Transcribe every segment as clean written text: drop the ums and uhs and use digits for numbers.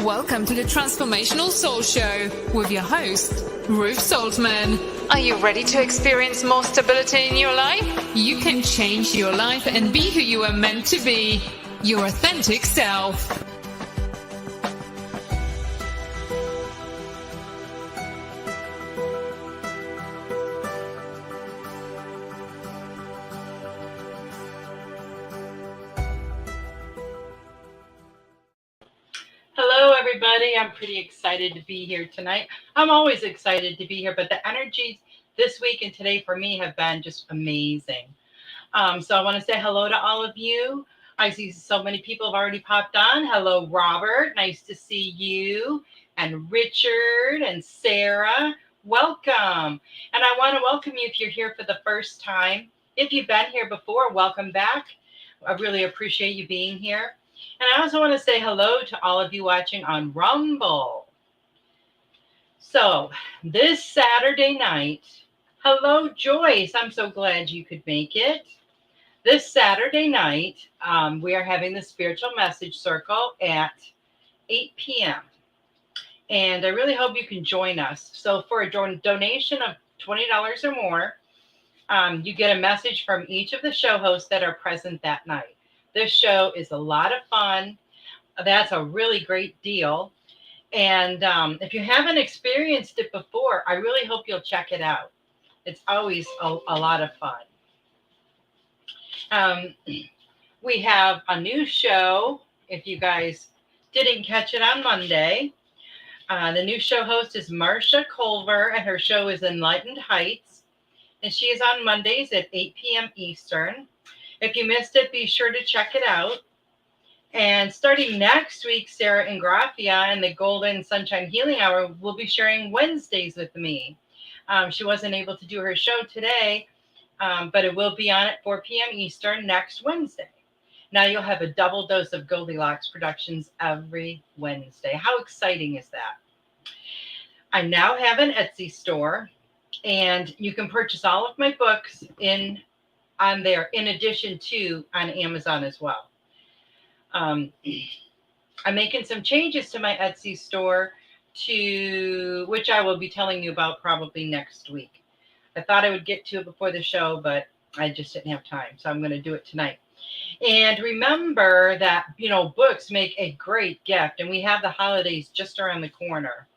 Welcome to the Transformational Soul Show with your host, Ruth Soltman. Are you ready to experience more stability in your life? You can change your life and be who you are meant to be, your authentic self. Hello, everybody. I'm pretty excited to be here tonight. I'm always excited to be here, but the energies this week and today for me have been just amazing. So I want to say hello to all of you. I see so many people have already popped on. Hello, Robert. Nice to see you. And Richard and Sarah. Welcome. And I want to welcome you if you're here for the first time. If you've been here before, welcome back. I really appreciate you being here. And I also want to say hello to all of you watching on Rumble. So this Saturday night, hello, Joyce. I'm so glad you could make it. This Saturday night, we are having the Spiritual Message Circle at 8 p.m. And I really hope you can join us. So for a donation of $20 or more, you get a message from each of the show hosts that are present that night. This show is a lot of fun. That's a really great deal. And if you haven't experienced it before, I really hope you'll check it out. It's always a lot of fun. We have a new show. If you guys didn't catch it on Monday, the new show host is Marsha Culver, and her show is Enlightened Heights. And she is on Mondays at 8 p.m. Eastern. If you missed it, be sure to check it out. And starting next week, Sarah Ingrafia and the Golden Sunshine Healing Hour will be sharing Wednesdays with me. She wasn't able to do her show today, but it will be on at 4 p.m. Eastern next Wednesday. Now you'll have a double dose of Goldylocks Productions every Wednesday. How exciting is that? I now have an Etsy store, and you can purchase all of my books on there, in addition to on Amazon as well. I'm making some changes to my Etsy store, which I will be telling you about probably next week. I thought I would get to it before the show, but I just didn't have time, so I'm going to do it tonight. And remember that, books make a great gift, and we have the holidays just around the corner.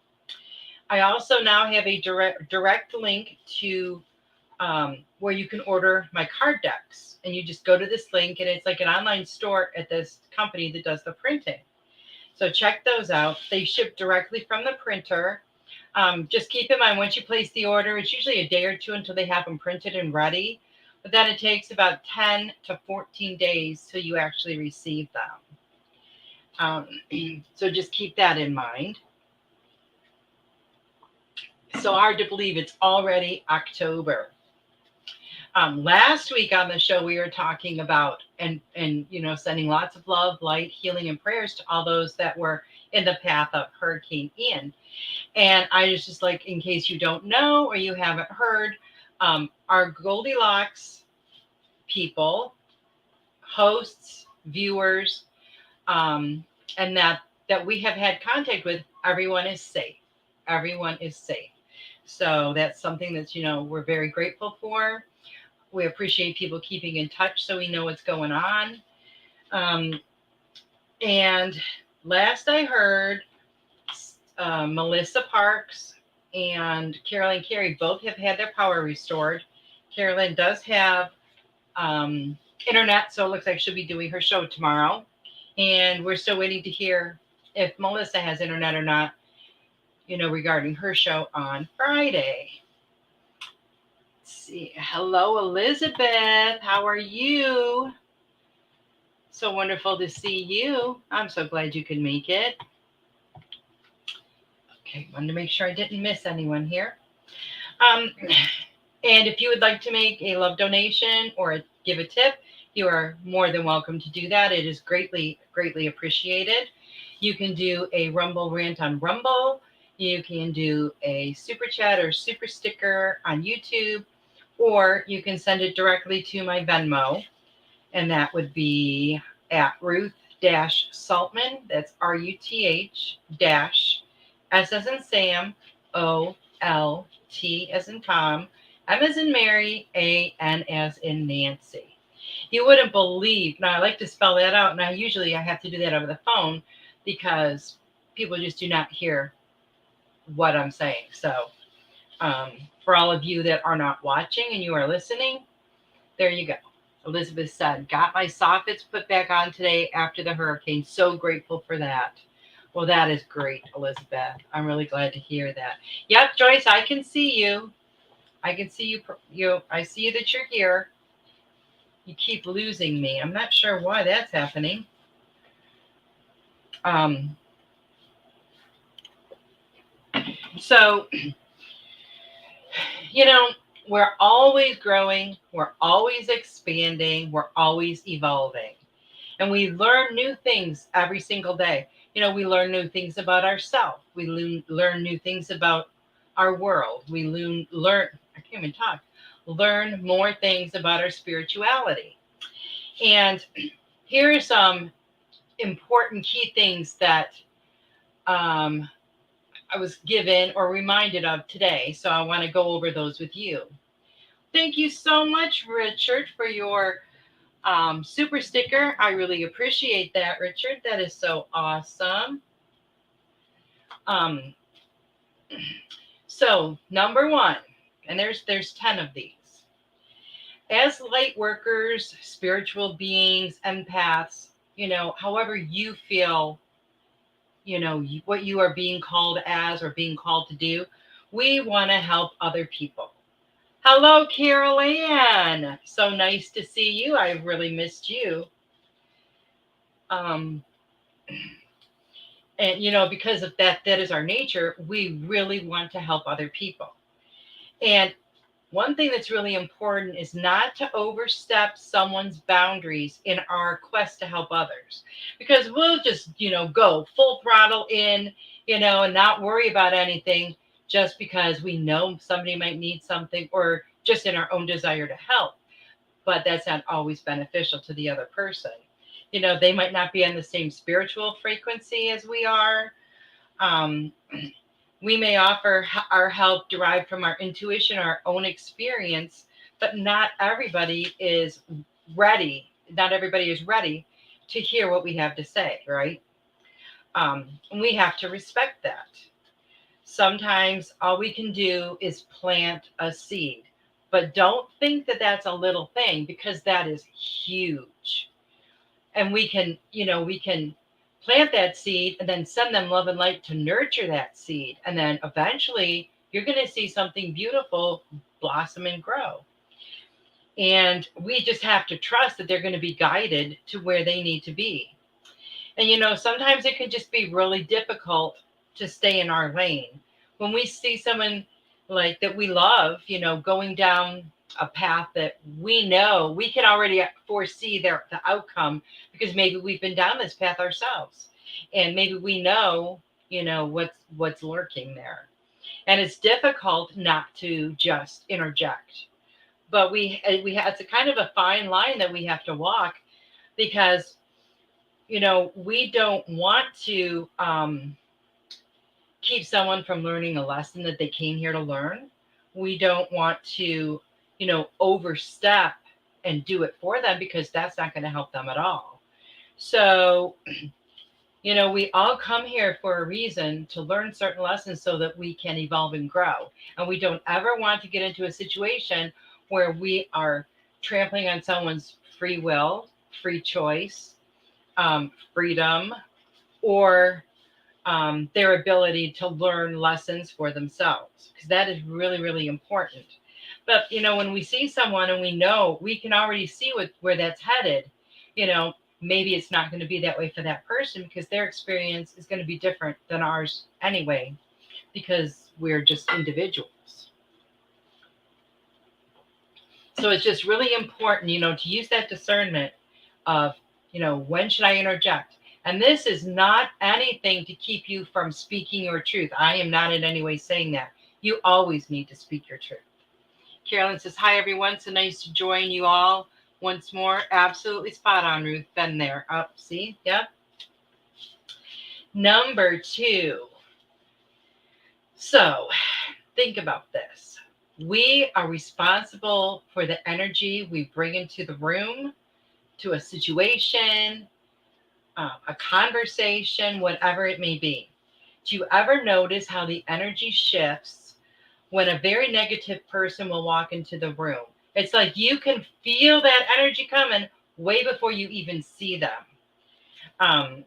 I also now have a direct link to where you can order my card decks, and you just go to this link, and it's like an online store at this company that does the printing. So check those out. They ship directly from the printer. Just keep in mind, once you place the order, it's usually a day or two until they have them printed and ready, but then it takes about 10 to 14 days till you actually receive them. So just keep that in mind. So hard to believe it's already October. Last week on the show, we were talking about and sending lots of love, light, healing, and prayers to all those that were in the path of Hurricane Ian. And I was just like, in case you don't know or you haven't heard, our Goldylocks people, hosts, viewers, and that we have had contact with, everyone is safe. Everyone is safe. So that's something that, we're very grateful for. We appreciate people keeping in touch so we know what's going on. And last I heard, Melissa Parks and Carolyn Carey both have had their power restored. Carolyn does have internet, so it looks like she'll be doing her show tomorrow. And we're still waiting to hear if Melissa has internet or not, regarding her show on Friday. See. Hello, Elizabeth. How are you? So wonderful to see you. I'm so glad you could make it. Okay, wanted to make sure I didn't miss anyone here. And if you would like to make a love donation or give a tip, you are more than welcome to do that. It is greatly, greatly appreciated. You can do a Rumble rant on Rumble. You can do a super chat or super sticker on YouTube, or you can send it directly to my Venmo, and that would be at Ruth Ruth-Soltman, that's RUTH dash S as in Sam, OLT as in Tom, M as in Mary, AN as in Nancy. You wouldn't believe, now I like to spell that out, and usually I have to do that over the phone because people just do not hear what I'm saying. So for all of you that are not watching and you are listening, there you go. Elizabeth said, got my soffits put back on today after the hurricane. So grateful for that. Well, that is great, Elizabeth. I'm really glad to hear that. Yep, Joyce, I can see you. I can see you. I see that you're here. You keep losing me. I'm not sure why that's happening. So, we're always growing. We're always expanding. We're always evolving. And we learn new things every single day. We learn new things about ourselves. We learn new things about our world. We learn, I can't even talk, learn more things about our spirituality. And here are some important key things that I was given or reminded of today. So I want to go over those with you. Thank you so much, Richard, for your super sticker. I really appreciate that, Richard. That is so awesome. So number one, and there's 10 of these. As light workers, spiritual beings, empaths, however you feel, what you are being called as or being called to do, we want to help other people. Hello, Carol Ann. So nice to see you. I've really missed you. And, because of that is our nature. We really want to help other people. And one thing that's really important is not to overstep someone's boundaries in our quest to help others, because we'll just, go full throttle in, and not worry about anything just because we know somebody might need something or just in our own desire to help. But that's not always beneficial to the other person. They might not be on the same spiritual frequency as we are. We may offer our help derived from our intuition, our own experience, but not everybody is ready. Not everybody is ready to hear what we have to say, right? We have to respect that. Sometimes all we can do is plant a seed, but don't think that that's a little thing, because that is huge. And we can plant that seed and then send them love and light to nurture that seed. And then eventually you're going to see something beautiful blossom and grow. And we just have to trust that they're going to be guided to where they need to be. And, sometimes it can just be really difficult to stay in our lane. When we see someone like that we love, going down a path that we know we can already foresee the outcome, because maybe we've been down this path ourselves, and maybe we know what's lurking there, and it's difficult not to just interject. But it's a kind of a fine line that we have to walk, because we don't want to keep someone from learning a lesson that they came here to learn. We don't want to overstep and do it for them, because that's not going to help them at all. So, we all come here for a reason, to learn certain lessons so that we can evolve and grow. And we don't ever want to get into a situation where we are trampling on someone's free will, free choice, freedom, or their ability to learn lessons for themselves, because that is really, really important. But, when we see someone and we know, we can already see where that's headed, maybe it's not going to be that way for that person, because their experience is going to be different than ours anyway, because we're just individuals. So it's just really important, to use that discernment of, when should I interject? And this is not anything to keep you from speaking your truth. I am not in any way saying that. You always need to speak your truth. Carolyn says, hi, everyone. So nice to join you all. Once more, absolutely spot on, Ruth. Been there. Up, see? Yep. Number 2. So, think about this. We are responsible for the energy we bring into the room, to a situation, a conversation, whatever it may be. Do you ever notice how the energy shifts when a very negative person will walk into the room? It's like you can feel that energy coming way before you even see them. Um,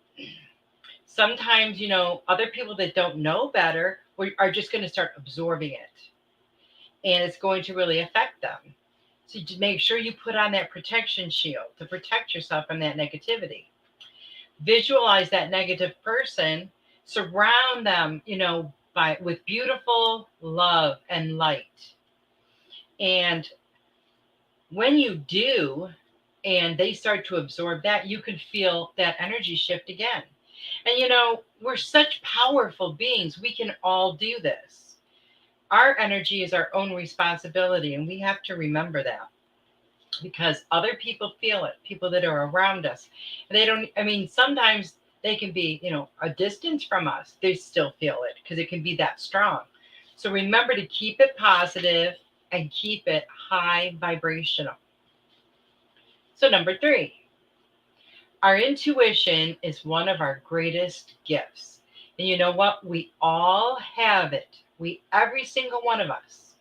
Sometimes, other people that don't know better are just going to start absorbing it, and it's going to really affect them. So to make sure you put on that protection shield to protect yourself from that negativity. Visualize that negative person, surround them, with beautiful love and light. And when you do, and they start to absorb that, you can feel that energy shift again. And we're such powerful beings. We can all do this. Our energy is our own responsibility, and we have to remember that, because other people feel it, people that are around us. They don't, sometimes they can be, a distance from us. They still feel it because it can be that strong. So remember to keep it positive and keep it high vibrational. So number 3, our intuition is one of our greatest gifts. And you know what? We all have it. Every single one of us,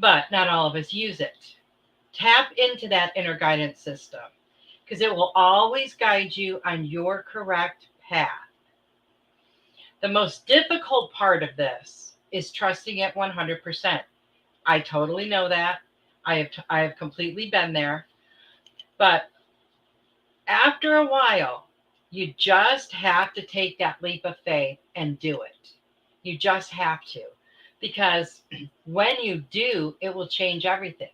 but not all of us use it. Tap into that inner guidance system, because it will always guide you on your correct path. The most difficult part of this is trusting it 100%. I totally know that. I have completely been there. But after a while, you just have to take that leap of faith and do it. You just have to. Because when you do, it will change everything.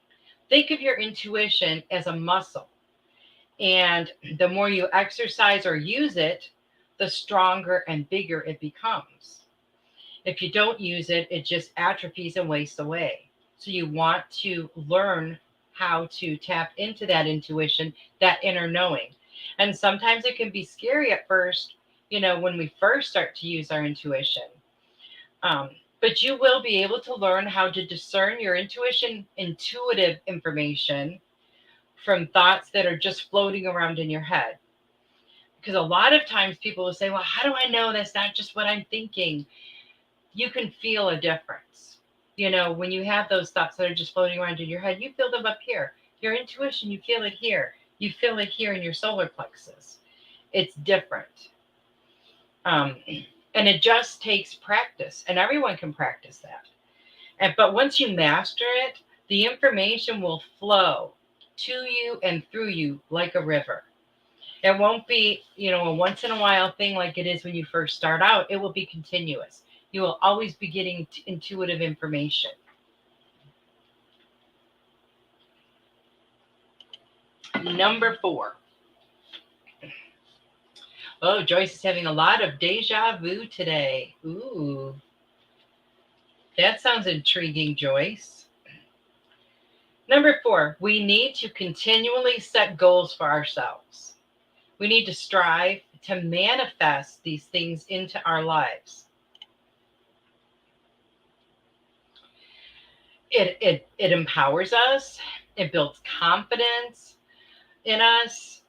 Think of your intuition as a muscle. And the more you exercise or use it, the stronger and bigger it becomes. If you don't use it, it just atrophies and wastes away. So you want to learn how to tap into that intuition, that inner knowing. And sometimes it can be scary at first, when we first start to use our intuition. But you will be able to learn how to discern your intuitive information from thoughts that are just floating around in your head. Because a lot of times people will say, well, how do I know that's not just what I'm thinking? You can feel a difference. When you have those thoughts that are just floating around in your head, you feel them up here. Your intuition, you feel it here. You feel it here in your solar plexus. It's different. And it just takes practice, and everyone can practice that. But once you master it, the information will flow to you and through you like a river. It won't be, a once in a while thing like it is when you first start out. It will be continuous. You will always be getting intuitive information. Number 4. Oh, Joyce is having a lot of deja vu today. Ooh, that sounds intriguing, Joyce. Number 4, we need to continually set goals for ourselves. We need to strive to manifest these things into our lives. It empowers us. It builds confidence in us.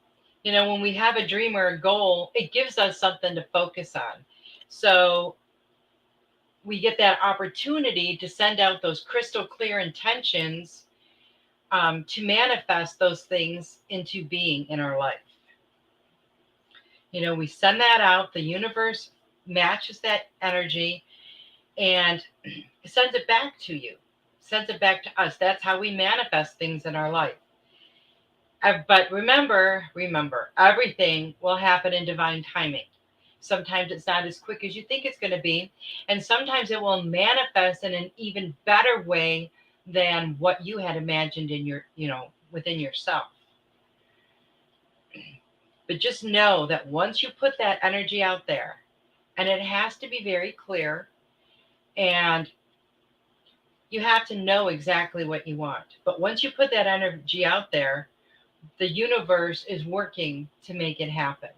When we have a dream or a goal, it gives us something to focus on. So we get that opportunity to send out those crystal clear intentions to manifest those things into being in our life. We send that out, the universe matches that energy and sends it back to you, sends it back to us. That's how we manifest things in our life. But remember, everything will happen in divine timing. Sometimes it's not as quick as you think it's going to be. And sometimes it will manifest in an even better way than what you had imagined in your, within yourself. But just know that once you put that energy out there, and it has to be very clear, and you have to know exactly what you want. But once you put that energy out there, the universe is working to make it happen.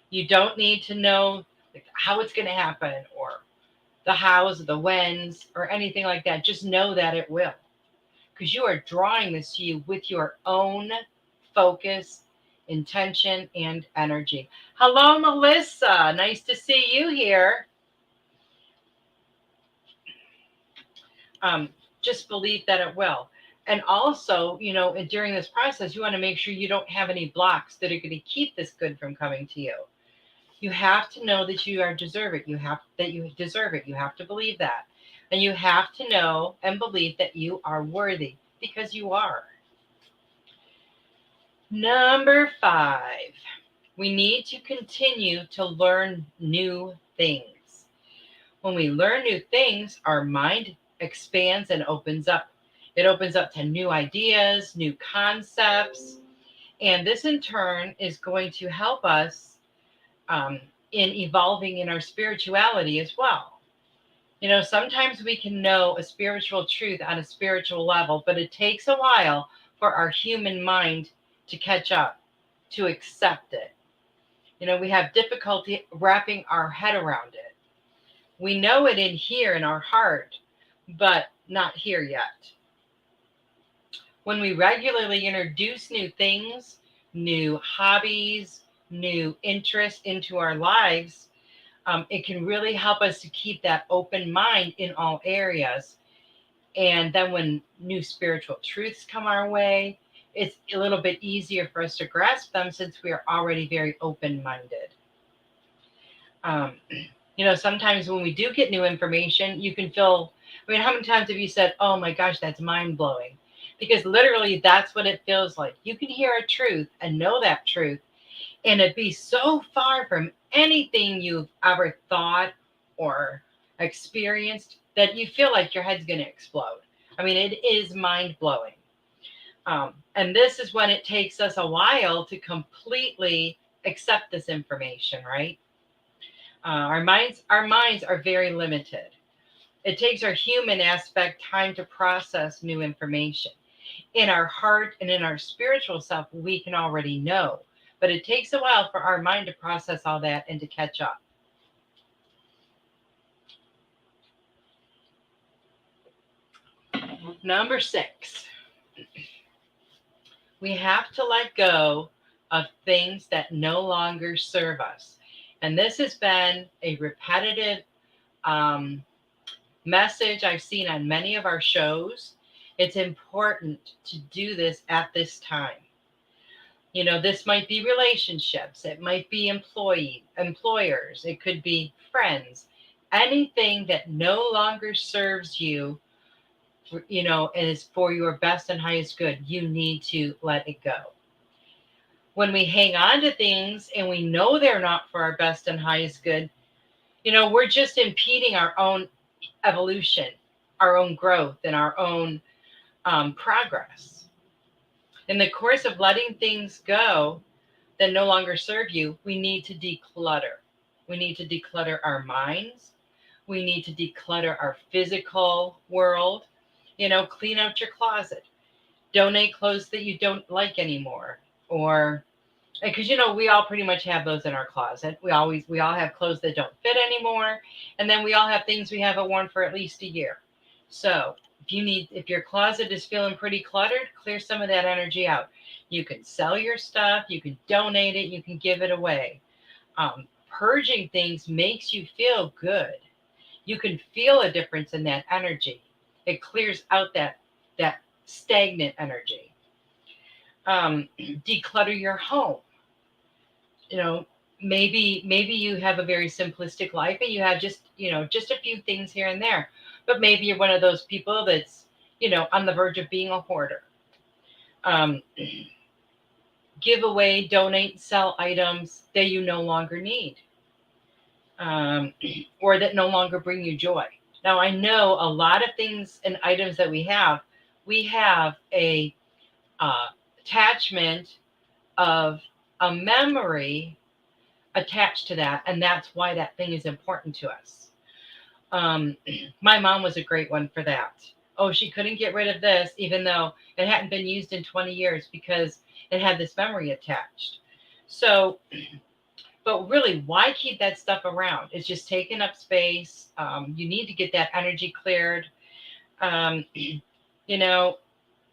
You don't need to know how it's going to happen or the hows, the whens, or anything like that. Just know that it will, because you are drawing this to you with your own focus, intention, and energy. Hello, Melissa. Nice to see you here. Just believe that it will. And also, during this process, you want to make sure you don't have any blocks that are going to keep this good from coming to you. You have to know that you deserve it. You deserve it. You have to believe that. And you have to know and believe that you are worthy, because you are. Number 5, we need to continue to learn new things. When we learn new things, our mind expands and opens up. It opens up to new ideas, new concepts. And this in turn is going to help us in evolving in our spirituality as well. Sometimes we can know a spiritual truth on a spiritual level, but it takes a while for our human mind to catch up, to accept it. We have difficulty wrapping our head around it. We know it in here in our heart, but not here yet. When we regularly introduce new things, new hobbies, new interests into our lives, it can really help us to keep that open mind in all areas. And then when new spiritual truths come our way, it's a little bit easier for us to grasp them, since we are already very open-minded. Sometimes when we do get new information, you can feel, how many times have you said, oh my gosh, that's mind-blowing? Because literally that's what it feels like. You can hear a truth and know that truth, and it be so far from anything you've ever thought or experienced that you feel like your head's going to explode. It is mind-blowing. And this is when it takes us a while to completely accept this information, right? Our minds are very limited. It takes our human aspect time to process new information. In our heart and in our spiritual self, we can already know, but it takes a while for our mind to process all that and to catch up. Number 6, we have to let go of things that no longer serve us. And this has been a repetitive message I've seen on many of our shows. It's important to do this at this time. This might be relationships. It might be employers. It could be friends. Anything that no longer serves you, and is for your best and highest good, you need to let it go. When we hang on to things and we know they're not for our best and highest good, we're just impeding our own evolution, our own growth, and our own progress. In the course of letting things go that no longer serve you, we need to declutter. We need to declutter our minds. We need to declutter our physical world. Clean out your closet. Donate clothes that you don't like anymore. Or, because, we all pretty much have those in our closet. We all have clothes that don't fit anymore. And then we all have things we haven't worn for at least a year. So if your closet is feeling pretty cluttered, clear some of that energy out. You can sell your stuff, you can donate it, you can give it away. Purging things makes you feel good. You can feel a difference in that energy. It clears out that stagnant energy. Declutter your home. Maybe you have a very simplistic life and you have just a few things here and there. But maybe you're one of those people that's, on the verge of being a hoarder. Give away, donate, sell items that you no longer need, or that no longer bring you joy. Now, I know a lot of things and items that we have a attachment of a memory attached to that, and that's why that thing is important to us. My mom was a great one for that. Oh, she couldn't get rid of this, even though it hadn't been used in 20 years because it had this memory attached. So, but really, why keep that stuff around? It's just taking up space. You need to get that energy cleared. Um, you know,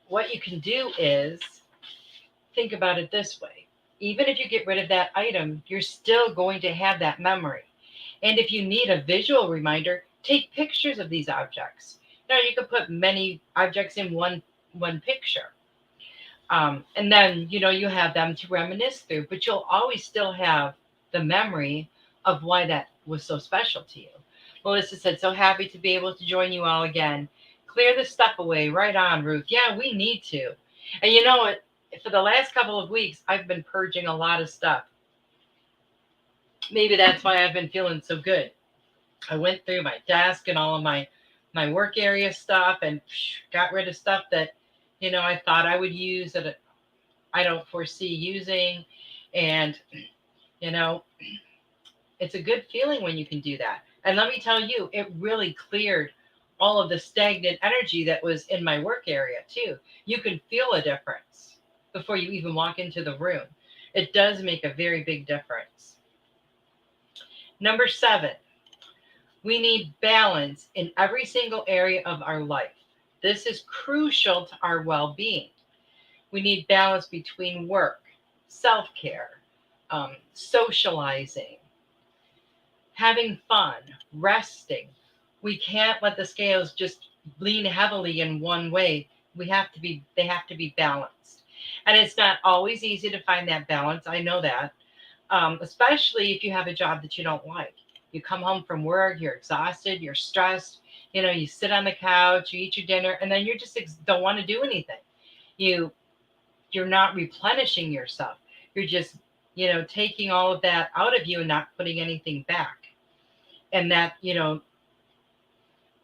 what you can do is think about it this way. Even if you get rid of that item, you're still going to have that memory. And if you need a visual reminder, take pictures of these objects. Now you can put many objects in one picture. And then, you have them to reminisce through, but you'll always still have the memory of why that was so special to you. Melissa said, so happy to be able to join you all again. Clear the stuff away. Right on, Ruth. Yeah, we need to. And you know what? For the last couple of weeks, I've been purging a lot of stuff. Maybe that's why I've been feeling so good. I went through my desk and all of my work area stuff and got rid of stuff that, I thought I would use that I don't foresee using. And, it's a good feeling when you can do that. And let me tell you, it really cleared all of the stagnant energy that was in my work area too. You can feel a difference before you even walk into the room. It does make a very big difference. Number 7, we need balance in every single area of our life. This is crucial to our well-being. We need balance between work, self-care, socializing, having fun, resting. We can't let the scales just lean heavily in one way. They have to be balanced. And it's not always easy to find that balance. I know that, especially if you have a job that you don't like. You come home from work, you're exhausted, you're stressed, you sit on the couch, you eat your dinner, and then you just don't want to do anything. You're not replenishing yourself. You're just, taking all of that out of you and not putting anything back. And that,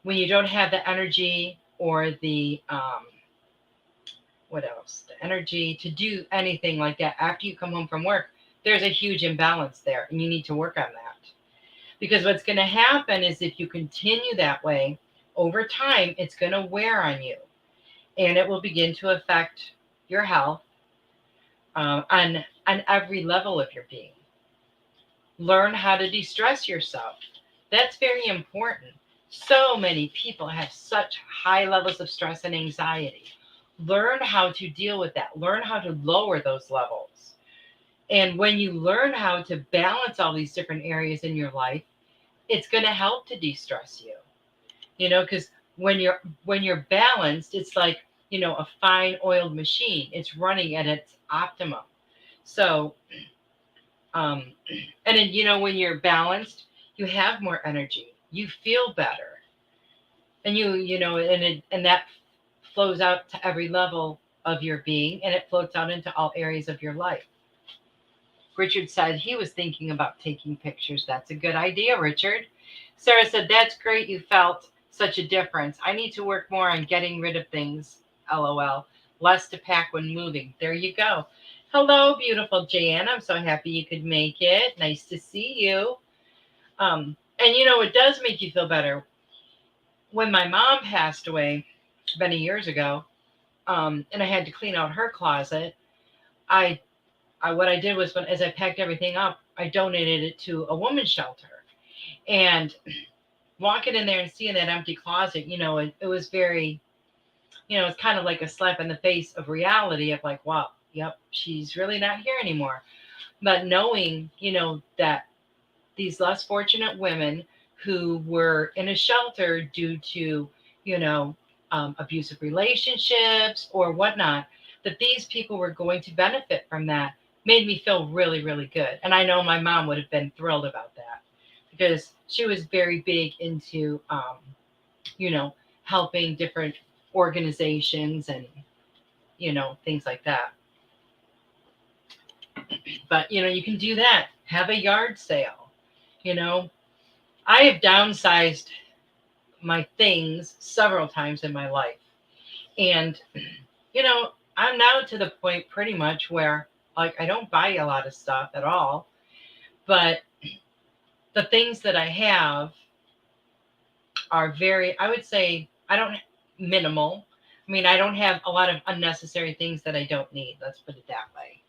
when you don't have the energy or the, the energy to do anything like that after you come home from work, there's a huge imbalance there and you need to work on that. Because what's going to happen is if you continue that way over time, it's going to wear on you and it will begin to affect your health on every level of your being. Learn how to de-stress yourself. That's very important. So many people have such high levels of stress and anxiety. Learn how to deal with that. Learn how to lower those levels. And when you learn how to balance all these different areas in your life, it's going to help to de-stress you. Because when you're balanced, it's like, a fine oiled machine. It's running at its optimum. So, and then, when you're balanced, you have more energy. You feel better. And and that flows out to every level of your being, and it floats out into all areas of your life. Richard said he was thinking about taking pictures. That's a good idea, Richard. Sarah said, that's great. You felt such a difference. I need to work more on getting rid of things. LOL. Less to pack when moving. There you go. Hello, beautiful Jan. I'm so happy you could make it. Nice to see you. And it does make you feel better. When my mom passed away many years ago, and I had to clean out her closet, what I did was as I packed everything up, I donated it to a women's shelter. And walking in there and seeing that empty closet, it was very, it's kind of like a slap in the face of reality of like, wow, yep, she's really not here anymore. But knowing, that these less fortunate women who were in a shelter due to, abusive relationships or whatnot, that these people were going to benefit from that made me feel really, really good. And I know my mom would have been thrilled about that because she was very big into, helping different organizations and, things like that. But, you can do that. Have a yard sale. I have downsized my things several times in my life. And, I'm now to the point pretty much where like I don't buy a lot of stuff at all, but the things that I have are very, I would say, minimal. I mean, I don't have a lot of unnecessary things that I don't need. Let's put it that way.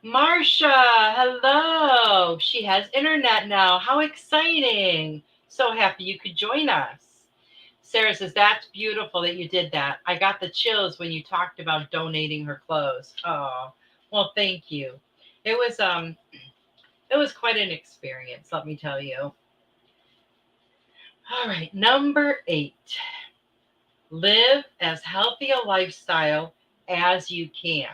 Marsha, hello. She has internet now. How exciting. So happy you could join us. Sarah says, that's beautiful that you did that. I got the chills when you talked about donating her clothes. Oh, well, thank you. It was quite an experience, let me tell you. All right, number 8. Live as healthy a lifestyle as you can.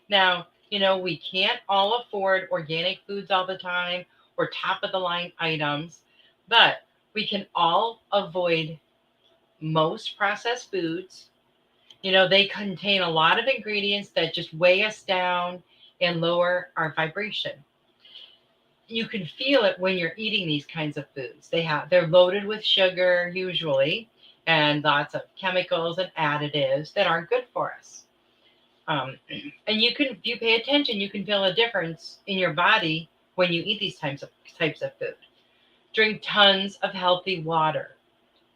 Now, we can't all afford organic foods all the time or top of the line items, but we can all avoid most processed foods. They contain a lot of ingredients that just weigh us down and lower our vibration. You can feel it when you're eating these kinds of foods. They're loaded with sugar usually, and lots of chemicals and additives that aren't good for us. And if you pay attention, you can feel a difference in your body when you eat these types of food. Drink tons of healthy water.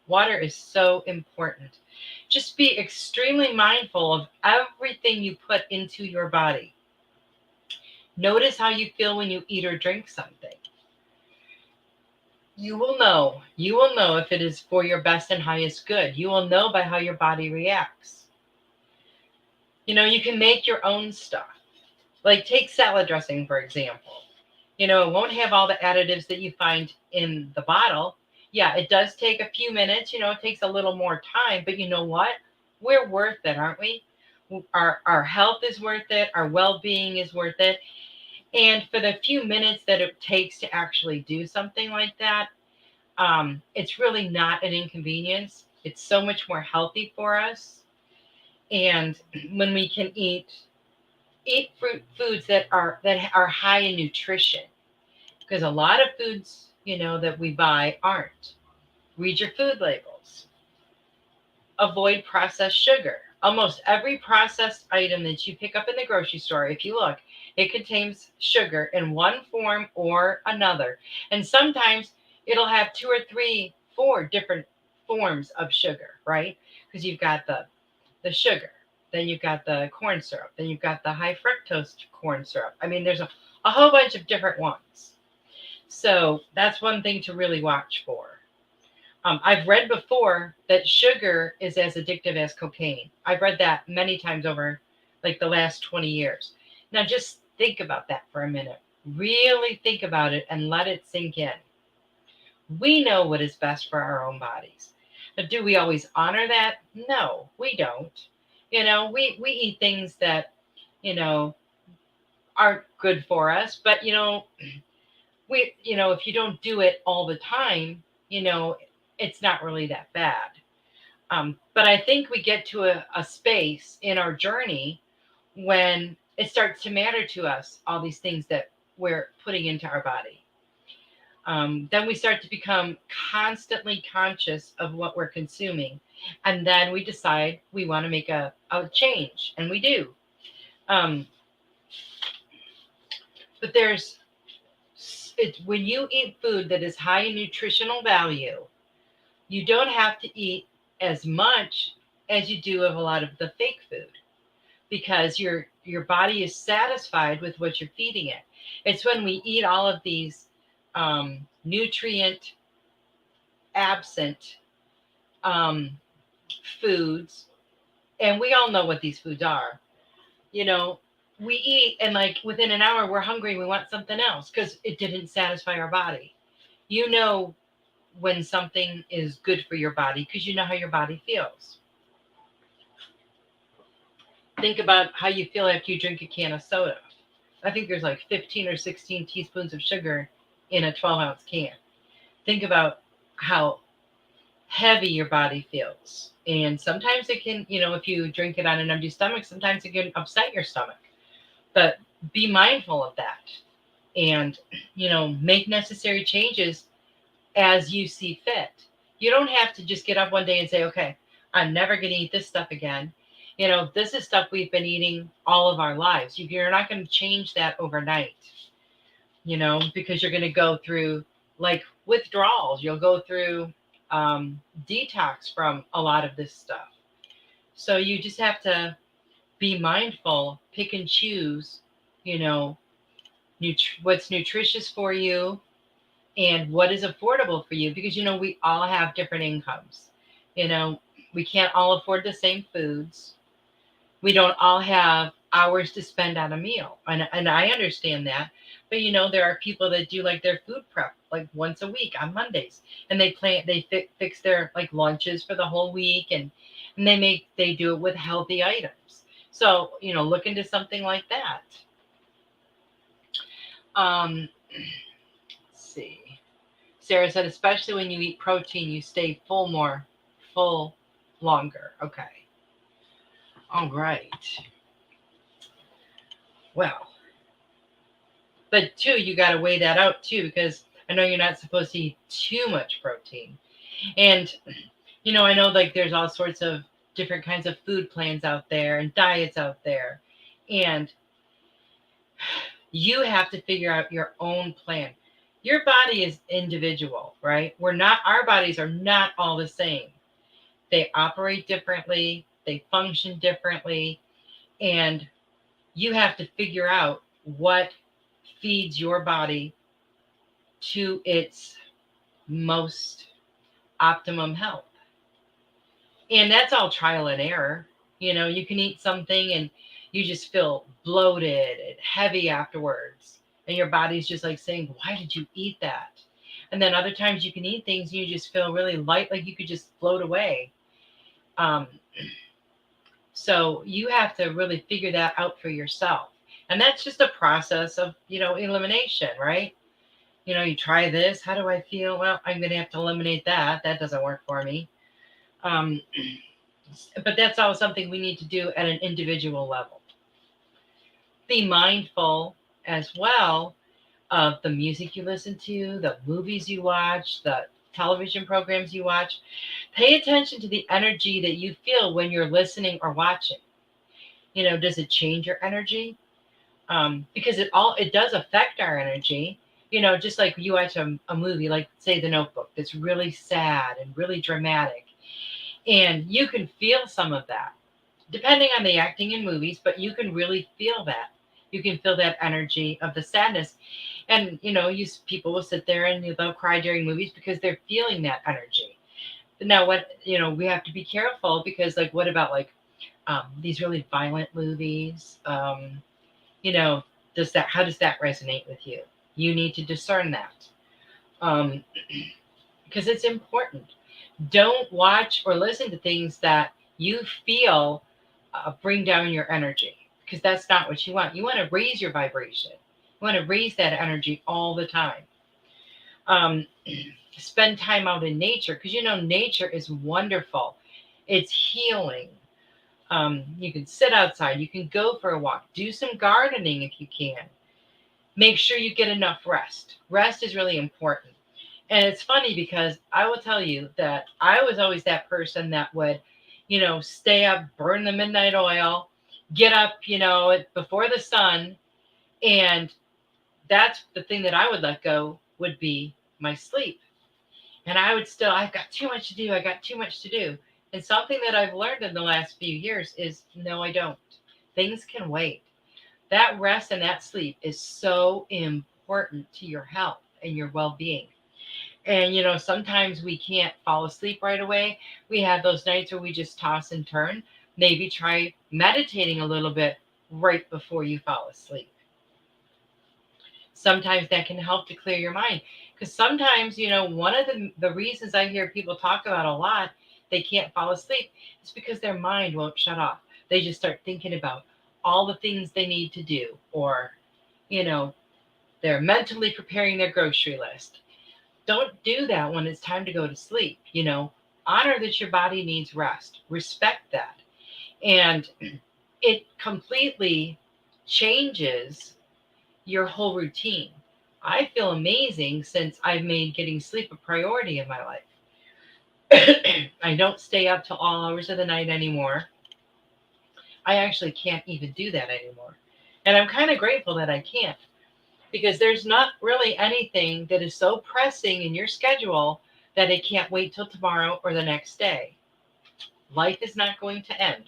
Water is so important. Just be extremely mindful of everything you put into your body. Notice how you feel when you eat or drink something. You will know if it is for your best and highest good. You will know by how your body reacts. You can make your own stuff. Like take salad dressing, for example. It won't have all the additives that you find in the bottle. Yeah, it does take a few minutes. It takes a little more time. But you know what? We're worth it, aren't we? Our health is worth it. Our well-being is worth it. And for the few minutes that it takes to actually do something like that, it's really not an inconvenience. It's so much more healthy for us. And when we can eat foods that are high in nutrition, because a lot of foods, that we buy aren't. Read your food labels. Avoid processed sugar. Almost every processed item that you pick up in the grocery store, if you look, it contains sugar in one form or another. And sometimes it'll have 2 or 3, 4 different forms of sugar, right? Because you've got the sugar, then you've got the corn syrup, then you've got the high fructose corn syrup. I mean, there's a whole bunch of different ones. So that's one thing to really watch for. I've read before that sugar is as addictive as cocaine. I've read that many times over like the last 20 years. Now just think about that for a minute. Really think about it and let it sink in. We know what is best for our own bodies. But do we always honor that? No, we don't. We eat things that, aren't good for us. But, if you don't do it all the time, it's not really that bad. But I think we get to a space in our journey when it starts to matter to us, all these things that we're putting into our body. Then we start to become constantly conscious of what we're consuming. And then we decide we want to make a change. And we do. But when you eat food that is high in nutritional value, you don't have to eat as much as you do of a lot of the fake food, because your body is satisfied with what you're feeding it. It's when we eat all of these nutrient absent foods, and we all know what these foods are. We eat and like within an hour we're hungry, we want something else because it didn't satisfy our body. When something is good for your body because you know how your body feels. Think about how you feel after you drink a can of soda. I think there's like 15 or 16 teaspoons of sugar in a 12-ounce can. Think about how heavy your body feels. And sometimes it can, if you drink it on an empty stomach, sometimes it can upset your stomach. But be mindful of that and, make necessary changes as you see fit. You don't have to just get up one day and say, okay, I'm never going to eat this stuff again. This is stuff we've been eating all of our lives. You're not going to change that overnight, because you're going to go through like withdrawals. You'll go through detox from a lot of this stuff. So you just have to be mindful, pick and choose, you know, what's nutritious for you and what is affordable for you, because, we all have different incomes. We can't all afford the same foods. We don't all have hours to spend on a meal. And I understand that. But, there are people that do like their food prep like once a week on Mondays, and they fix their like lunches for the whole week, and they do it with healthy items. So, look into something like that. Let's see. Sarah said, especially when you eat protein, you stay full longer. Okay. All right. Well, but too, you got to weigh that out too, because I know you're not supposed to eat too much protein. And, I know like there's all sorts of different kinds of food plans out there and diets out there. And you have to figure out your own plan. Your body is individual, right? Our bodies are not all the same. They operate differently, they function differently, and you have to figure out what feeds your body to its most optimum health. And that's all trial and error. You can eat something and you just feel bloated and heavy afterwards. And your body's just like saying, why did you eat that? And then other times you can eat things and you just feel really light, like you could just float away. So you have to really figure that out for yourself. And that's just a process of, elimination, right? You try this. How do I feel? Well, I'm going to have to eliminate that. That doesn't work for me. But that's all something we need to do at an individual level. Be mindful as well of the music you listen to, the movies you watch, the television programs you watch. Pay attention to the energy that you feel when you're listening or watching. Does it change your energy? Because it does affect our energy. Just like you watch a movie, like say The Notebook, that's really sad and really dramatic. And you can feel some of that, depending on the acting in movies, but you can really feel that. You can feel that energy of the sadness. And, people will sit there and they'll cry during movies because they're feeling that energy. But now we have to be careful, because like, what about like these really violent movies? How does that resonate with you? You need to discern that. Because it's important. Don't watch or listen to things that you feel bring down your energy, because that's not what you want. You want to raise your vibration. You want to raise that energy all the time. Spend time out in nature, because nature is wonderful. It's healing. You can sit outside. You can go for a walk. Do some gardening if you can. Make sure you get enough rest. Rest is really important. And it's funny, because I will tell you that I was always that person that would, stay up, burn the midnight oil, get up, before the sun. And that's the thing that I would let go, would be my sleep. And I've got too much to do. I got too much to do. And something that I've learned in the last few years is, no, I don't. Things can wait. That rest and that sleep is so important to your health and your well-being. And, sometimes we can't fall asleep right away. We have those nights where we just toss and turn. Maybe try meditating a little bit right before you fall asleep. Sometimes that can help to clear your mind. Because sometimes, one of the reasons I hear people talk about a lot, they can't fall asleep, is because their mind won't shut off. They just start thinking about all the things they need to do. Or, they're mentally preparing their grocery list. Don't do that when it's time to go to sleep. Honor that your body needs rest. Respect that. And it completely changes your whole routine. I feel amazing since I've made getting sleep a priority in my life. I don't stay up till all hours of the night anymore. I actually can't even do that anymore. And I'm kind of grateful that I can't. Because there's not really anything that is so pressing in your schedule that it can't wait till tomorrow or the next day. Life is not going to end.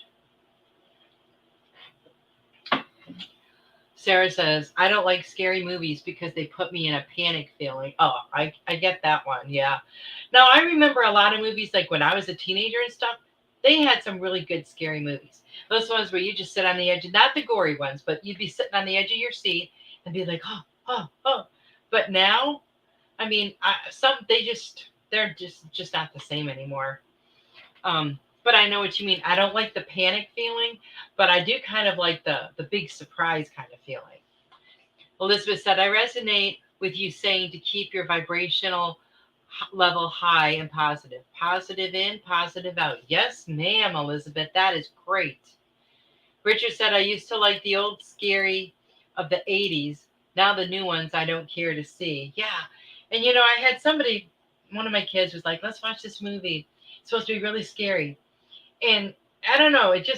Sarah says, I don't like scary movies because they put me in a panic feeling. Oh, I get that one. Yeah. Now, I remember a lot of movies, like when I was a teenager and stuff, they had some really good scary movies. Those ones where you just sit on the edge, not the gory ones, but you'd be sitting on the edge of your seat and be like, oh, oh, oh. But now, I mean, they're just not the same anymore. But I know what you mean. I don't like the panic feeling, but I do kind of like the big surprise kind of feeling. Elizabeth said, I resonate with you saying to keep your vibrational level high and positive. Positive in, positive out. Yes, ma'am, Elizabeth. That is great. Richard said, I used to like the old scary of the 80s. Now the new ones I don't care to see. Yeah. And I had somebody, one of my kids was like, let's watch this movie. It's supposed to be really scary. And I don't know, it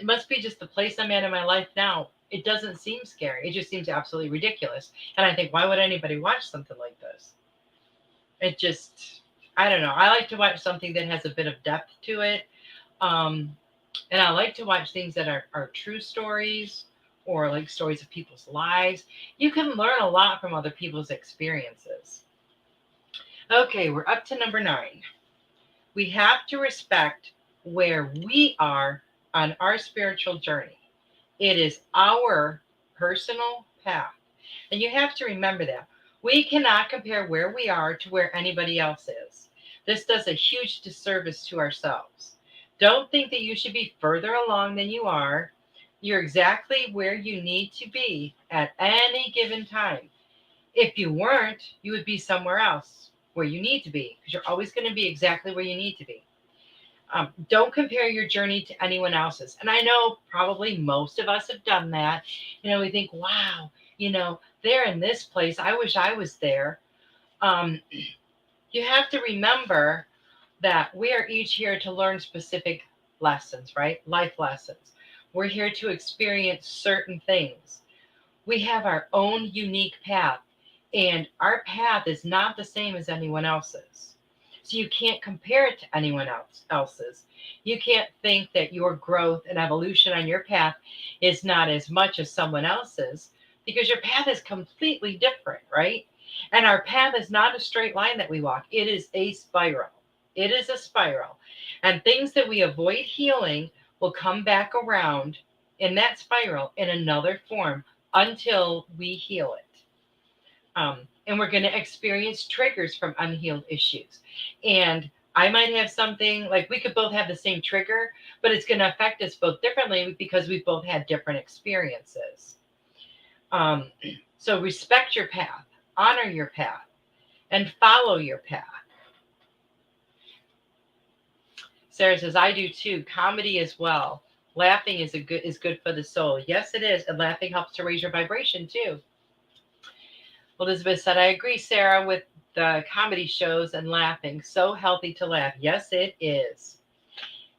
must be just the place I'm at in my life now. It doesn't seem scary. It just seems absolutely ridiculous. And I think, why would anybody watch something like this? It just, I don't know. I like to watch something that has a bit of depth to it. And I like to watch things that are true stories or like stories of people's lives. You can learn a lot from other people's experiences. Okay, we're up to number 9. We have to respect where we are on our spiritual journey. It is our personal path. And you have to remember that. We cannot compare where we are to where anybody else is. This does a huge disservice to ourselves. Don't think that you should be further along than you are. You're exactly where you need to be at any given time. If you weren't, you would be somewhere else where you need to be, because you're always going to be exactly where you need to be. Don't compare your journey to anyone else's. And I know probably most of us have done that. We think, wow, they're in this place. I wish I was there. You have to remember that we are each here to learn specific lessons, right? Life lessons. We're here to experience certain things. We have our own unique path, and our path is not the same as anyone else's. So you can't compare it to anyone else's. You can't think that your growth and evolution on your path is not as much as someone else's, because your path is completely different, right? And our path is not a straight line that we walk. It is a spiral. It is a spiral. And things that we avoid healing will come back around in that spiral in another form until we heal it. And we're going to experience triggers from unhealed issues. And I might have something like, we could both have the same trigger, but it's going to affect us both differently because we've both had different experiences. So respect your path, honor your path, and follow your path. Sarah says, I do too. Comedy as well. Laughing is good for the soul. Yes, it is. And laughing helps to raise your vibration too. Elizabeth said, I agree, Sarah, with the comedy shows and laughing. So healthy to laugh. Yes, it is.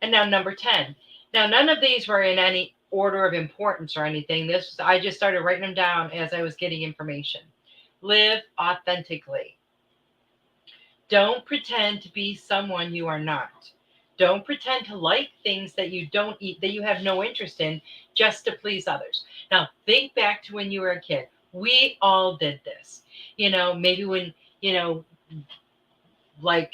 And now number 10. Now, none of these were in any order of importance or anything. I just started writing them down as I was getting information. Live authentically. Don't pretend to be someone you are not. Don't pretend to like things that you don't eat, that you have no interest in, just to please others. Now, think back to when you were a kid. We all did this. Maybe when, like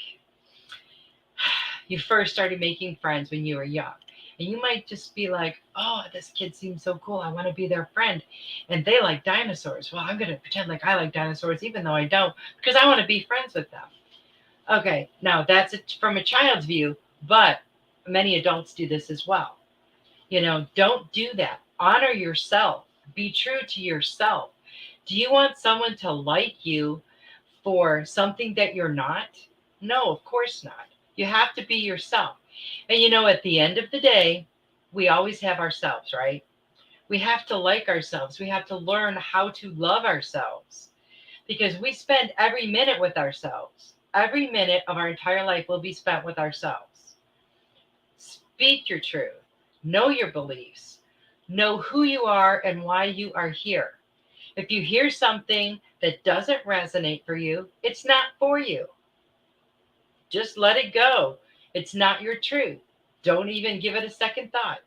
you first started making friends when you were young. And you might just be like, oh, this kid seems so cool. I want to be their friend. And they like dinosaurs. Well, I'm going to pretend like I like dinosaurs, even though I don't, because I want to be friends with them. Okay, now that's from a child's view, but many adults do this as well. Don't do that. Honor yourself. Be true to yourself. Do you want someone to like you for something that you're not? No, of course not. You have to be yourself. And at the end of the day, we always have ourselves, right? We have to like ourselves. We have to learn how to love ourselves, because we spend every minute with ourselves. Every minute of our entire life will be spent with ourselves. Speak your truth. Know your beliefs. Know who you are and why you are here. If you hear something that doesn't resonate for you, it's not for you. Just let it go. It's not your truth. Don't even give it a second thought,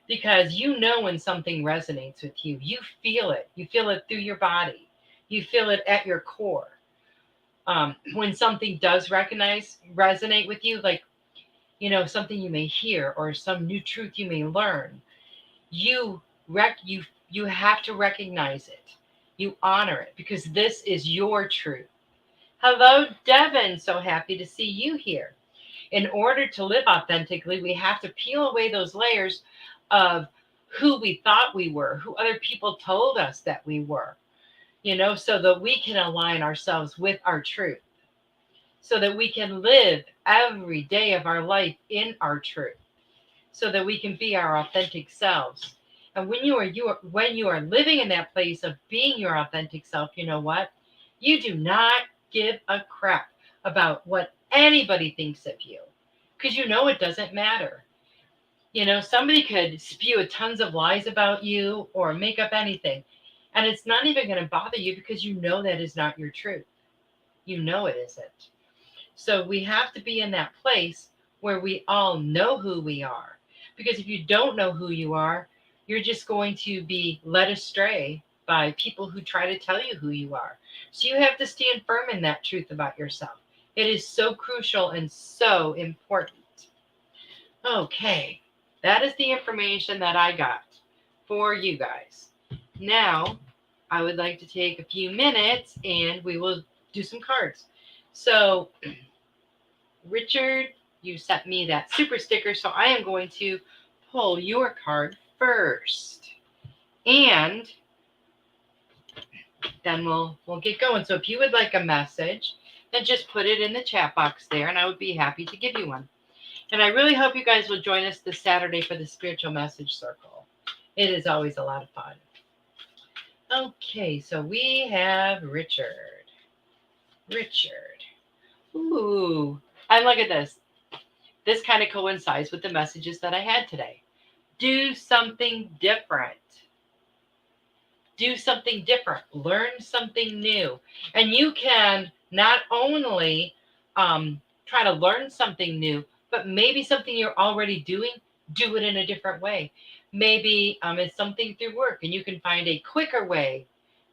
because you know when something resonates with you. You feel it. You feel it through your body. You feel it at your core. When something does resonate with you, like, something you may hear or some new truth you may learn, you you have to recognize it. You honor it, because this is your truth. Hello, Devin. So happy to see you here. In order to live authentically, we have to peel away those layers of who we thought we were, who other people told us that we were, so that we can align ourselves with our truth, so that we can live every day of our life in our truth, so that we can be our authentic selves. And when you are living in that place of being your authentic self, you know what? You do not give a crap about what anybody thinks of you, because it doesn't matter. Somebody could spew tons of lies about you or make up anything, and it's not even going to bother you, because that is not your truth. It isn't. So we have to be in that place where we all know who we are. Because if you don't know who you are, you're just going to be led astray by people who try to tell you who you are. So you have to stand firm in that truth about yourself. It is so crucial and so important. Okay, that is the information that I got for you guys. Now, I would like to take a few minutes and we will do some cards. So, Richard, you sent me that super sticker, so I am going to pull your card first. And then we'll get going. So if you would like a message, then just put it in the chat box there, and I would be happy to give you one. And I really hope you guys will join us this Saturday for the Spiritual Message Circle. It is always a lot of fun. Okay, so we have Richard. Ooh, and look at this. This kind of coincides with the messages that I had today. Do something different. Do something different. Learn something new. And you can not only try to learn something new, but maybe something you're already doing, do it in a different way. Maybe it's something through work and you can find a quicker way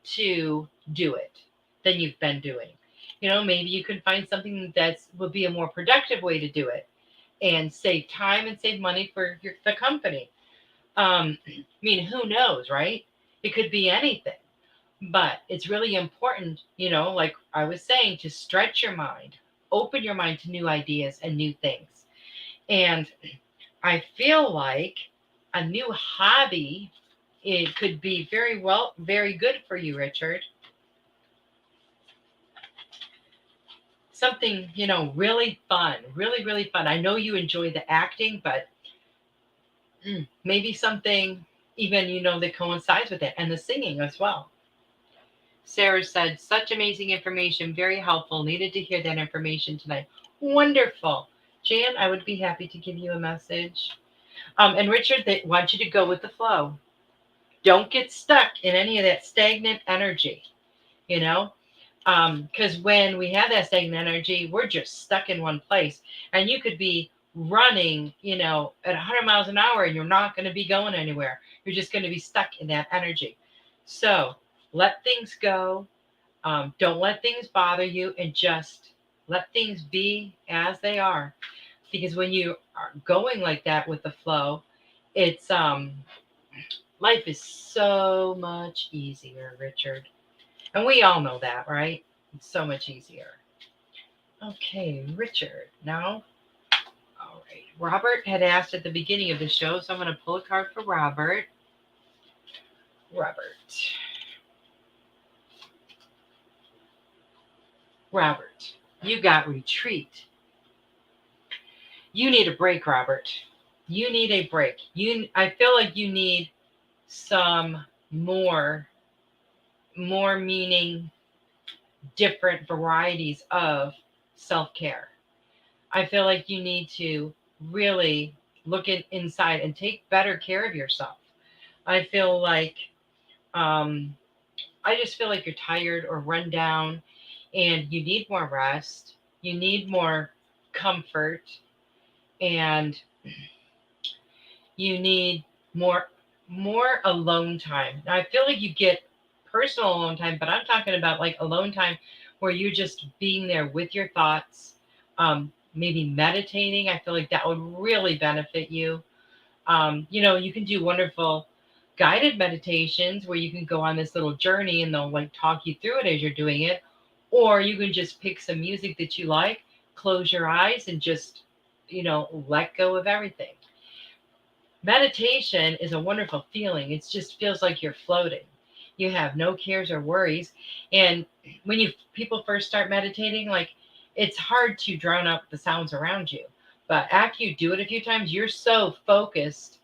to do it than you've been doing. Maybe you can find something that will be a more productive way to do it and save time and save money for the company. Who knows, right? It could be anything. But it's really important, like I was saying, to stretch your mind, open your mind to new ideas and new things. And I feel like a new hobby, it could be very good for you, Richard. Something, really fun, really fun. I know you enjoy the acting, but maybe something even, that coincides with it, and the singing as well. Sarah said, such amazing information, very helpful. Needed to hear that information tonight. Wonderful. Jan, I would be happy to give you a message. And Richard, they want you to go with the flow. Don't get stuck in any of that stagnant energy, because when we have that stagnant energy, we're just stuck in one place. And you could be running, at 100 miles an hour and you're not going to be going anywhere. You're just going to be stuck in that energy. So let things go. Don't let things bother you, and just let things be as they are. Because when you are going like that with the flow, it's life is so much easier, Richard. And we all know that, right? It's so much easier. Okay, Richard. Now, all right. Robert had asked at the beginning of the show, so I'm going to pull a card for Robert. Robert, you got retreat. You need a break, Robert. You need a break. I feel like you need some more meaning, different varieties of self-care. I feel like you need to really look inside and take better care of yourself. I feel like I just feel like you're tired or run down and you need more rest. You need more comfort, and you need more alone time. Now, I feel like you get personal alone time, but I'm talking about like alone time where you're just being there with your thoughts, maybe meditating. I feel like that would really benefit you. You can do wonderful guided meditations where you can go on this little journey and they'll like talk you through it as you're doing it. Or you can just pick some music that you like, close your eyes, and just, let go of everything. Meditation is a wonderful feeling. It just feels like you're floating. You have no cares or worries. And when people first start meditating, like it's hard to drown out the sounds around you. But after you do it a few times, you're so focused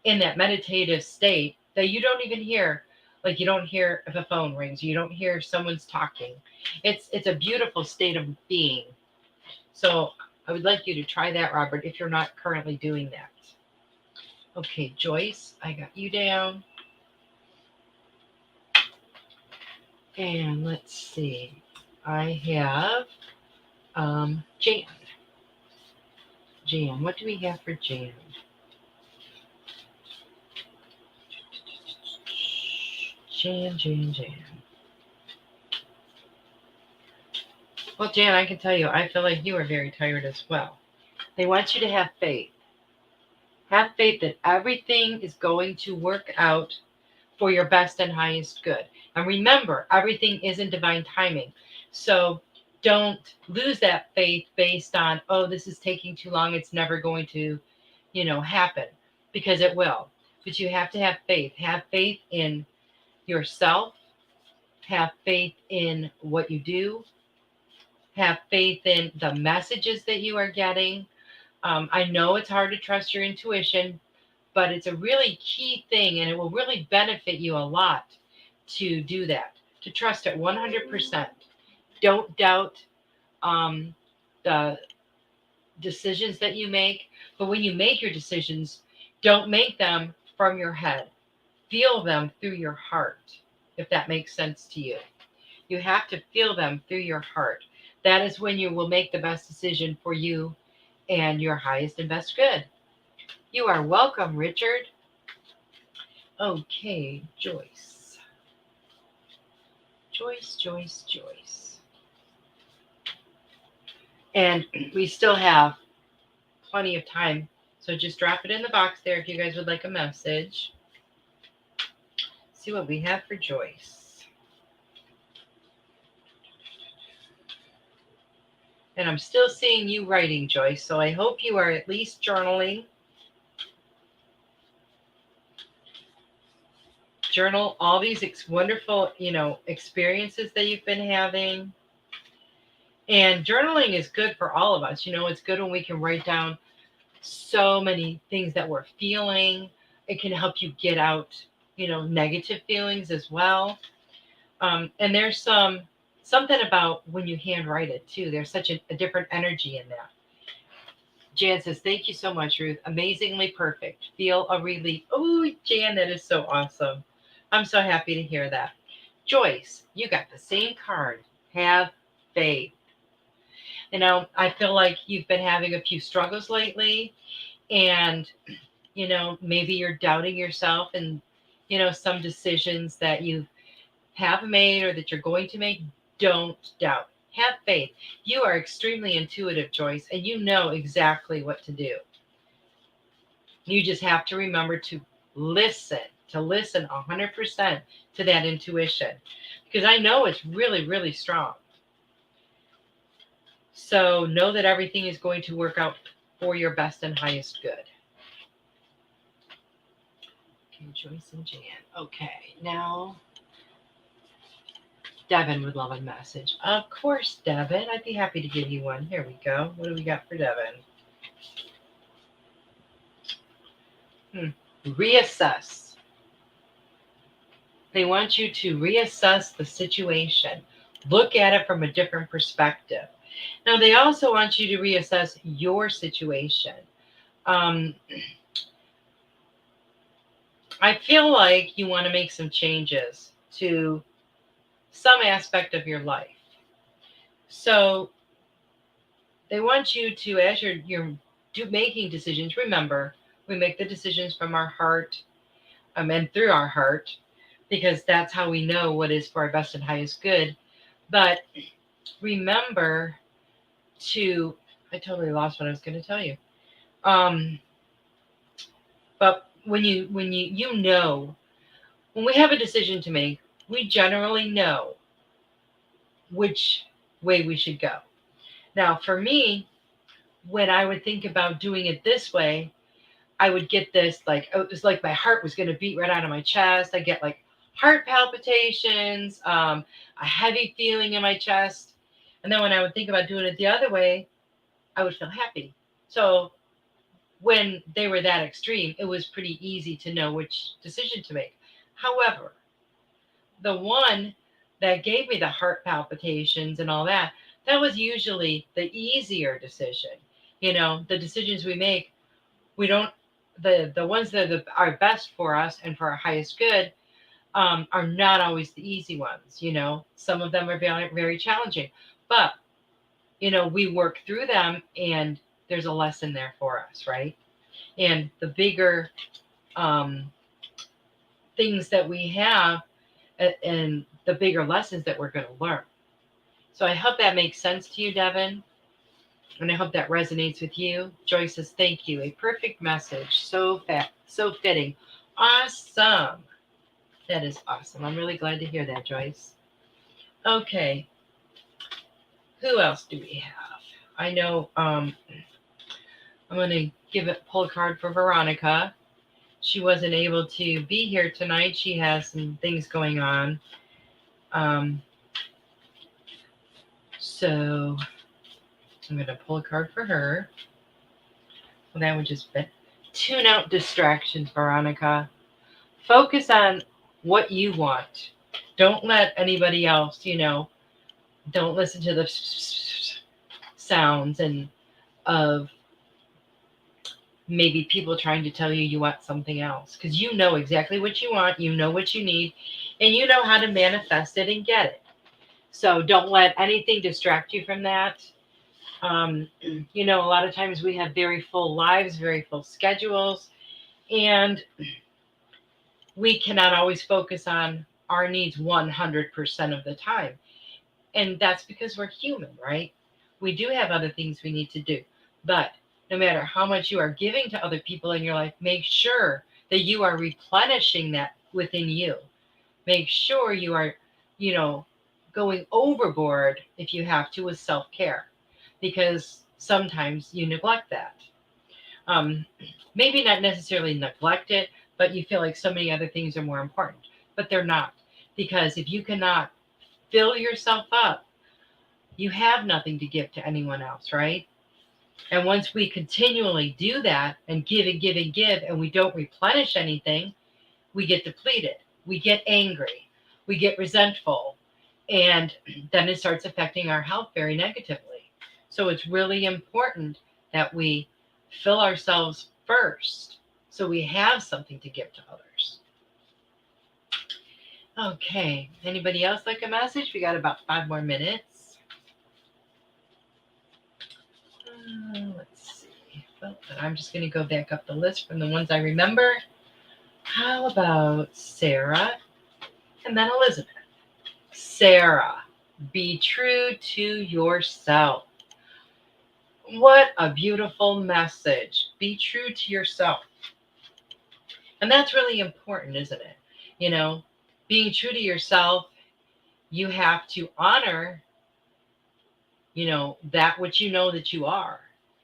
in that meditative state that you don't even hear, like you don't hear if a phone rings, you don't hear someone's talking. It's a beautiful state of being. So I would like you to try that, Robert, if you're not currently doing that. Okay, Joyce, I got you down. And let's see. I have Jan. Jan, what do we have for Jan? Jan. Well, Jan, I can tell you, I feel like you are very tired as well. They want you to have faith. Have faith that everything is going to work out for your best and highest good. And remember, everything is in divine timing. So don't lose that faith based on, oh, this is taking too long. It's never going to, happen, because it will. But you have to have faith. Have faith in yourself. Have faith in what you do. Have faith in the messages that you are getting. I know it's hard to trust your intuition, but it's a really key thing, and it will really benefit you a lot to do that, to trust it 100%. Don't doubt the decisions that you make, but when you make your decisions, don't make them from your head. Feel them through your heart, if that makes sense to you. You have to feel them through your heart. That is when you will make the best decision for you and your highest and best good. You are welcome, Richard. Okay, Joyce. Joyce. And we still have plenty of time, so just drop it in the box there if you guys would like a message. See what we have for Joyce. And I'm still seeing you writing, Joyce, so I hope you are at least journaling. Journal all these wonderful, experiences that you've been having. And journaling is good for all of us. It's good when we can write down so many things that we're feeling. It can help you get out, negative feelings as well. And there's something about when you handwrite it too. There's such a different energy in that. Jan says, thank you so much, Ruth. Amazingly perfect. Feel a relief. Oh, Jan, that is so awesome. I'm so happy to hear that. Joyce, you got the same card. Have faith. I feel like you've been having a few struggles lately, and, maybe you're doubting yourself and, some decisions that you have made or that you're going to make. Don't doubt. Have faith. You are extremely intuitive, Joyce, and you know exactly what to do. You just have to remember to listen 100% to that intuition, because I know it's really, really strong. So know that everything is going to work out for your best and highest good. Okay, Joyce and Jan. Okay, now Devin would love a message. Of course, Devin. I'd be happy to give you one. Here we go. What do we got for Devin? Reassess. They want you to reassess the situation. Look at it from a different perspective. Now, they also want you to reassess your situation. I feel like you want to make some changes to some aspect of your life. So they want you to, as you're making decisions, remember, we make the decisions from our heart, and through our heart, because that's how we know what is for our best and highest good. But remember to, I totally lost what I was going to tell you. But when we have a decision to make, we generally know which way we should go. Now, for me, when I would think about doing it this way, I would get this, like, it was like my heart was going to beat right out of my chest. I get like heart palpitations, a heavy feeling in my chest. And then when I would think about doing it the other way, I would feel happy. So when they were that extreme, it was pretty easy to know which decision to make. However, the one that gave me the heart palpitations and all that, that was usually the easier decision. The decisions we make, we don't, the ones that are best for us and for our highest good, are not always the easy ones. Some of them are very, very challenging, but we work through them, and there's a lesson there for us, right? And the bigger things that we have, and the bigger lessons that we're going to learn. So I hope that makes sense to you, Devin. And I hope that resonates with you. Joyce says, thank you. A perfect message. So fitting. Awesome. That is awesome. I'm really glad to hear that, Joyce. Okay. Who else do we have? I know I'm going to pull a card for Veronica. She wasn't able to be here tonight. She has some things going on. So I'm going to pull a card for her. Well, that would just be tune out distractions, Veronica. Focus on what you want. Don't let anybody else, don't listen to the sounds and of maybe people trying to tell you you want something else, because you know exactly what you want, you know what you need, and you know how to manifest it and get it. So don't let anything distract you from that. A lot of times we have very full lives, very full schedules, and we cannot always focus on our needs 100% of the time. And that's because we're human, right? We do have other things we need to do. But no matter how much you are giving to other people in your life, make sure that you are replenishing that within you. Make sure you are, going overboard if you have to with self-care, because sometimes you neglect that. Maybe not necessarily neglect it, but you feel like so many other things are more important, but they're not. Because if you cannot fill yourself up, you have nothing to give to anyone else, right? And once we continually do that and give and give and give, and we don't replenish anything, we get depleted, we get angry, we get resentful, and then it starts affecting our health very negatively. So it's really important that we fill ourselves first so we have something to give to others. Okay, anybody else like a message? We got about 5 more minutes. Let's see. Well, I'm just going to go back up the list from the ones I remember. How about Sarah and then Elizabeth? Sarah, be true to yourself. What a beautiful message. Be true to yourself. And that's really important, isn't it? Being true to yourself, you have to honor, that which you know that you are.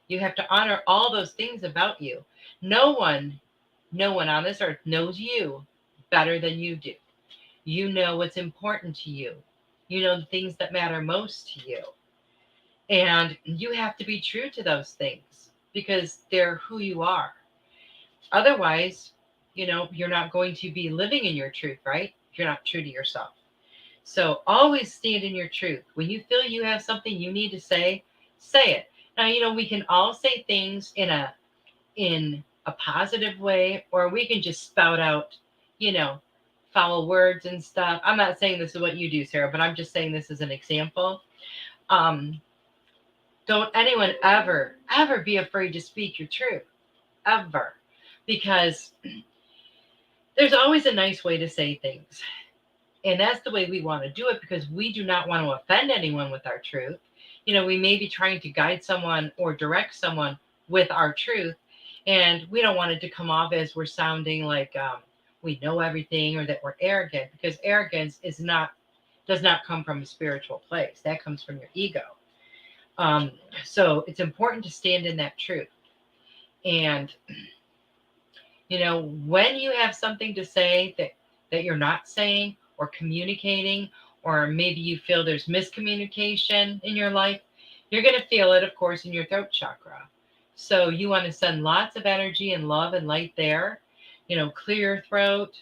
You have to honor all those things about you. No one on this earth knows you better than you do. You know what's important to you. You know the things that matter most to you. And you have to be true to those things because they're who you are. Otherwise, you're not going to be living in your truth, right? If you're not true to yourself. So always stand in your truth. When you feel you have something you need to say it. Now, we can all say things in a positive way, or we can just spout out, foul words and stuff. I'm not saying this is what you do, Sarah, but I'm just saying this as an example. Don't anyone ever, ever be afraid to speak your truth. Ever. Because there's always a nice way to say things. And that's the way we want to do it, because we do not want to offend anyone with our truth. We may be trying to guide someone or direct someone with our truth, and we don't want it to come off as we're sounding like we know everything, or that we're arrogant, because arrogance does not come from a spiritual place. That comes from your ego. So it's important to stand in that truth. And when you have something to say that you're not saying or communicating, or maybe you feel there's miscommunication in your life, you're going to feel it, of course, in your throat chakra. So you want to send lots of energy and love and light there. Clear your throat.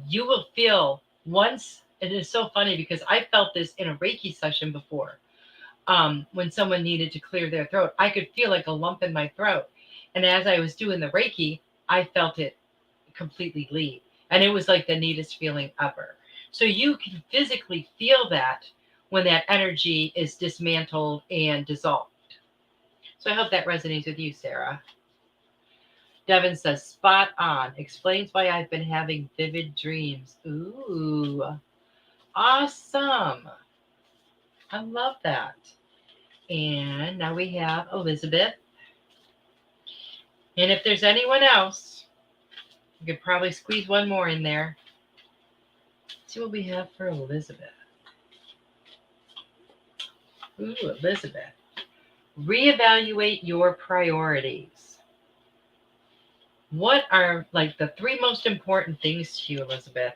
You will feel once. It is so funny because I felt this in a Reiki session before. When someone needed to clear their throat, I could feel like a lump in my throat. And as I was doing the Reiki, I felt it completely leave. And it was like the neatest feeling ever. So you can physically feel that when that energy is dismantled and dissolved. So I hope that resonates with you, Sarah. Devin says, spot on. Explains why I've been having vivid dreams. Ooh, awesome. I love that. And now we have Elizabeth. And if there's anyone else, we could probably squeeze one more in there. Let's see what we have for Elizabeth. Ooh, Elizabeth. Reevaluate your priorities. What are like the 3 most important things to you, Elizabeth?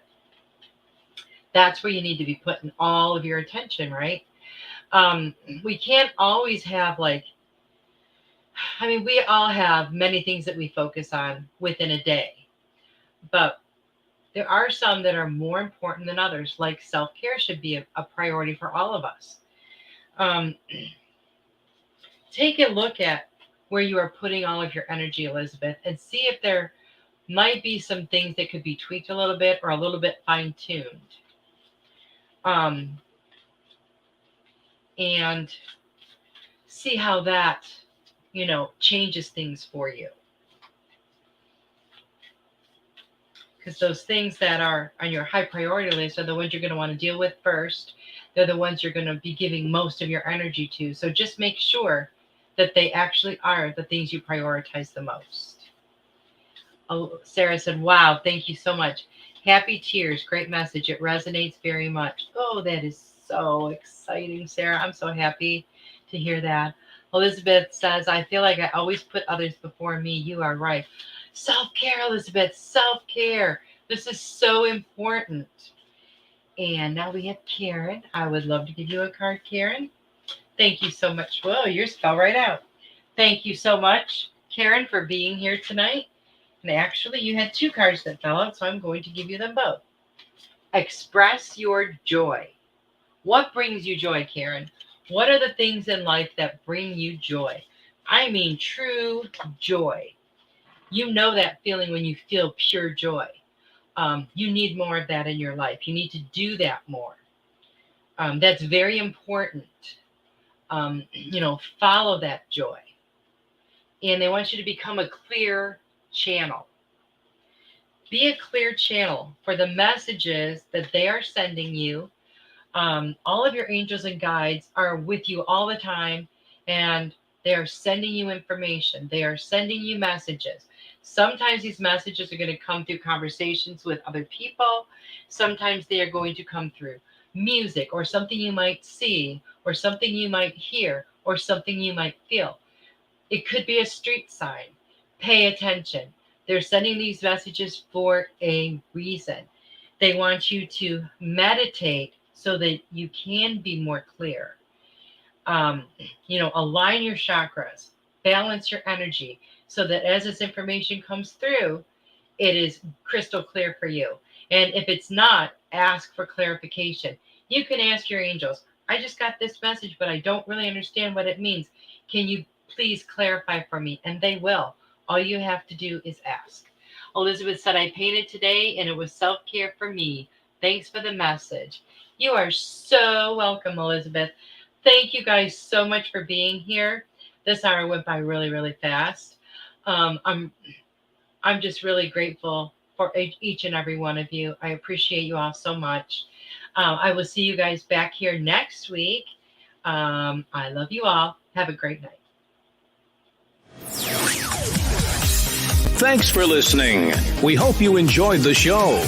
That's where you need to be putting all of your attention, right? We can't always have we all have many things that we focus on within a day, but there are some that are more important than others, like self-care should be a priority for all of us. Take a look at where you are putting all of your energy, Elizabeth, and see if there might be some things that could be tweaked a little bit or a little bit fine-tuned. And see how that, changes things for you. Because those things that are on your high priority list are the ones you're going to want to deal with first. They're the ones you're going to be giving most of your energy to. So just make sure that they actually are the things you prioritize the most. Oh, Sarah said, wow, thank you so much. Happy tears. Great message. It resonates very much. Oh, that is so exciting, Sarah. I'm so happy to hear that. Elizabeth says, I feel like I always put others before me. You are right. Self-care, Elizabeth, self-care. This is so important. And now we have Karen. I would love to give you a card, Karen. Thank you so much. Whoa, yours fell right out. Thank you so much, Karen, for being here tonight. And actually, you had 2 cards that fell out, so I'm going to give you them both. Express your joy. What brings you joy, Karen? What are the things in life that bring you joy? I mean, true joy. You know that feeling when you feel pure joy. You need more of that in your life. You need to do that more. That's very important. Follow that joy. And they want you to become a clear channel. Be a clear channel for the messages that they are sending you. All of your angels and guides are with you all the time, and they are sending you information. They are sending you messages. Sometimes these messages are going to come through conversations with other people. Sometimes they are going to come through music, or something you might see, or something you might hear, or something you might feel. It could be a street sign. Pay attention. They're sending these messages for a reason. They want you to meditate so that you can be more clear. Align your chakras, balance your energy so that as this information comes through, it is crystal clear for you. And if it's not, ask for clarification. You can ask your angels, I just got this message, but I don't really understand what it means. Can you please clarify for me? And they will. All you have to do is ask. Elizabeth said, I painted today and it was self-care for me. Thanks for the message. You are so welcome, Elizabeth. thank you guys so much for being here. This hour went by really, really fast. I'm just really grateful for each and every one of you. I appreciate you all so much. I will see you guys back here next week. I love you all. Have a great night. Thanks for listening. We hope you enjoyed the show.